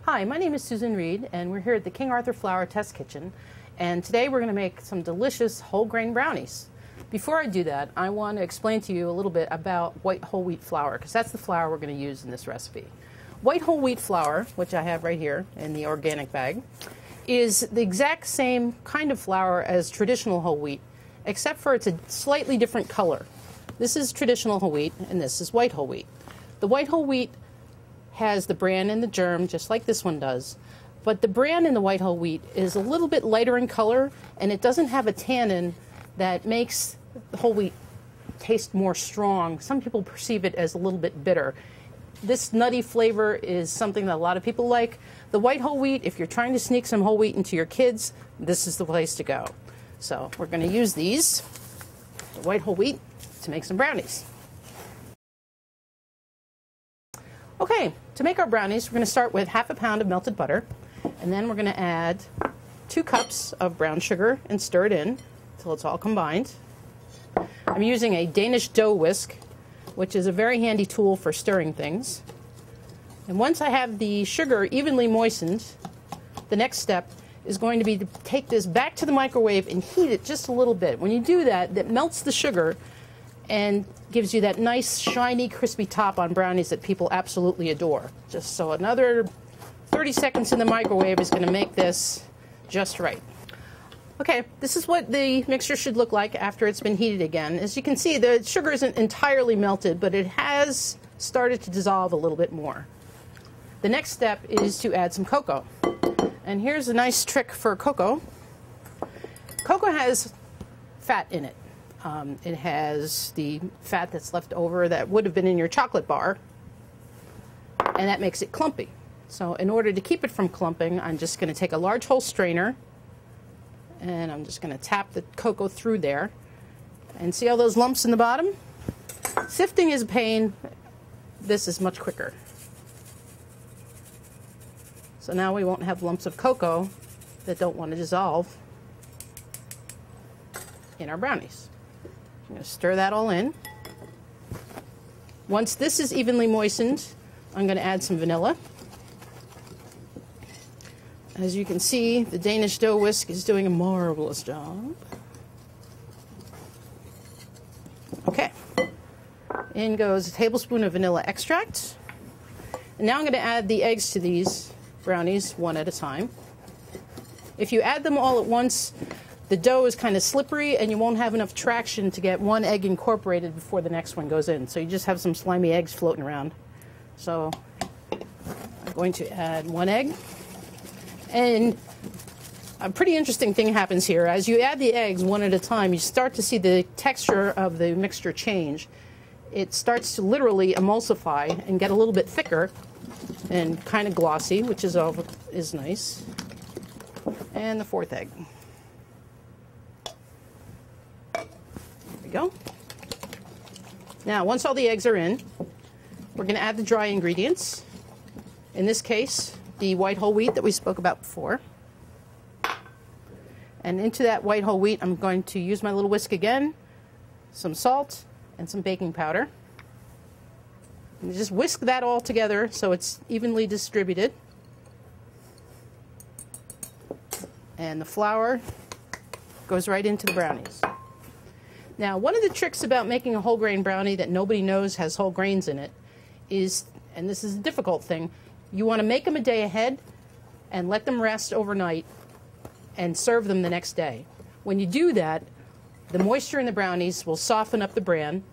Hi, my name is Susan Reid, and we're here at the King Arthur Flour Test Kitchen, and today we're going to make some delicious whole grain brownies. Before I do that, I want to explain to you a little bit about white whole wheat flour, because that's the flour we're going to use in this recipe. White whole wheat flour, which I have right here in the organic bag, is the exact same kind of flour as traditional whole wheat, except for it's a slightly different color. This is traditional whole wheat, and this is white whole wheat. The white whole wheat has the bran and the germ, just like this one does. But the bran in the white whole wheat is a little bit lighter in color, and it doesn't have a tannin that makes the whole wheat taste more strong. Some people perceive it as a little bit bitter. This nutty flavor is something that a lot of people like. The white whole wheat, if you're trying to sneak some whole wheat into your kids, this is the place to go. So we're going to use these, the white whole wheat, to make some brownies. Okay, to make our brownies, we're going to start with half a pound of melted butter, and then we're going to add 2 cups of brown sugar and stir it in until it's all combined. I'm using a Danish dough whisk, which is a very handy tool for stirring things. And once I have the sugar evenly moistened, the next step is going to be to take this back to the microwave and heat it just a little bit. When you do that, that melts the sugar and gives you that nice, shiny, crispy top on brownies that people absolutely adore. Just so another 30 seconds in the microwave is going to make this just right. Okay, this is what the mixture should look like after it's been heated again. As you can see, the sugar isn't entirely melted, but it has started to dissolve a little bit more. The next step is to add some cocoa. And here's a nice trick for cocoa. Cocoa has fat in it. It has the fat that's left over that would have been in your chocolate bar, and that makes it clumpy. So in order to keep it from clumping, I'm just going to take a large hole strainer, and I'm just going to tap the cocoa through there. And see all those lumps in the bottom? Sifting is a pain. This is much quicker. So now we won't have lumps of cocoa that don't want to dissolve in our brownies. I'm going to stir that all in. Once this is evenly moistened, I'm going to add some vanilla. As you can see, the Danish dough whisk is doing a marvelous job. Okay. In goes a tablespoon of vanilla extract. And now I'm going to add the eggs to these brownies one at a time. If you add them all at once, the dough is kind of slippery and you won't have enough traction to get one egg incorporated before the next one goes in. So you just have some slimy eggs floating around. So I'm going to add 1 egg. And a pretty interesting thing happens here. As you add the eggs one at a time, you start to see the texture of the mixture change. It starts to literally emulsify and get a little bit thicker and kind of glossy, which is nice. And the 4th egg. Go. Now, once all the eggs are in, we're going to add the dry ingredients. In this case, the white whole wheat that we spoke about before. And into that white whole wheat, I'm going to use my little whisk again, some salt, and some baking powder. And just whisk that all together so it's evenly distributed. And the flour goes right into the brownies. Now, one of the tricks about making a whole grain brownie that nobody knows has whole grains in it is, and this is a difficult thing, you want to make them a day ahead and let them rest overnight and serve them the next day. When you do that, the moisture in the brownies will soften up the bran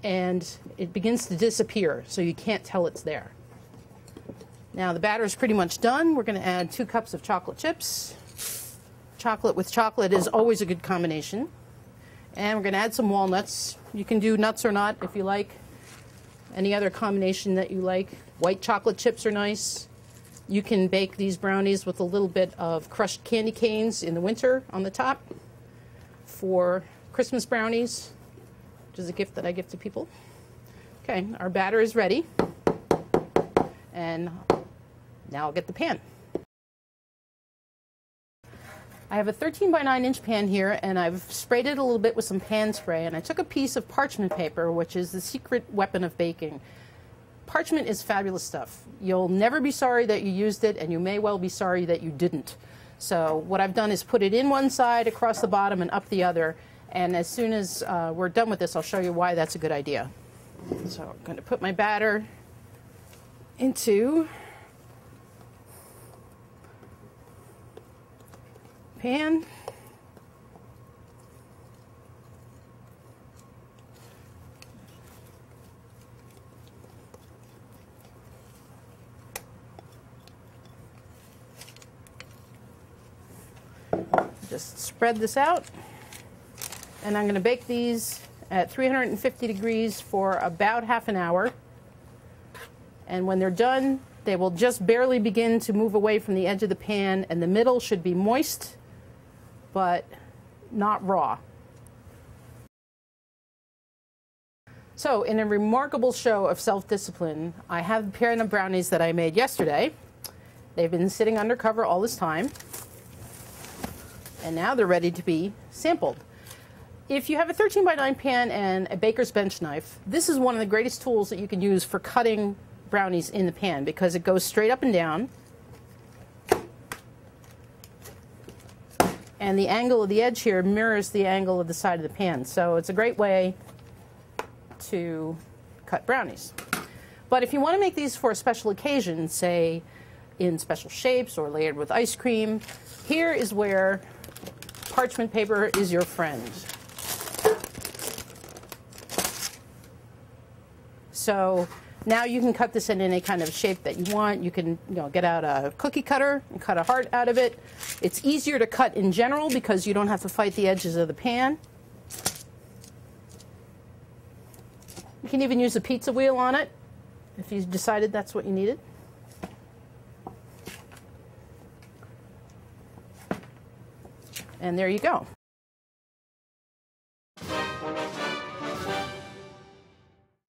and it begins to disappear, so you can't tell it's there. Now, the batter is pretty much done. We're going to add 2 cups of chocolate chips. Chocolate with chocolate is always a good combination. And we're going to add some walnuts. You can do nuts or not if you like. Any other combination that you like. White chocolate chips are nice. You can bake these brownies with a little bit of crushed candy canes in the winter on the top for Christmas brownies, which is a gift that I give to people. Okay, our batter is ready. And now I'll get the pan. I have a 13 by 9 inch pan here, and I've sprayed it a little bit with some pan spray, and I took a piece of parchment paper, which is the secret weapon of baking. Parchment is fabulous stuff. You'll never be sorry that you used it, and you may well be sorry that you didn't. So what I've done is put it in one side, across the bottom, and up the other. And as soon as we're done with this, I'll show you why that's a good idea. So I'm going to put my batter into pan. Just spread this out, and I'm going to bake these at 350 degrees for about half an hour. And when they're done, they will just barely begin to move away from the edge of the pan, and the middle should be moist, but not raw. So, in a remarkable show of self-discipline, I have the pan of brownies that I made yesterday. They've been sitting undercover all this time, and now they're ready to be sampled. If you have a 13 by 9 pan and a baker's bench knife, this is one of the greatest tools that you can use for cutting brownies in the pan, because it goes straight up and down, and the angle of the edge here mirrors the angle of the side of the pan. So it's a great way to cut brownies. But if you want to make these for a special occasion, say in special shapes or layered with ice cream, here is where parchment paper is your friend. So now you can cut this in any kind of shape that you want. You can, get out a cookie cutter and cut a heart out of it. It's easier to cut in general because you don't have to fight the edges of the pan. You can even use a pizza wheel on it if you decided that's what you needed. And there you go.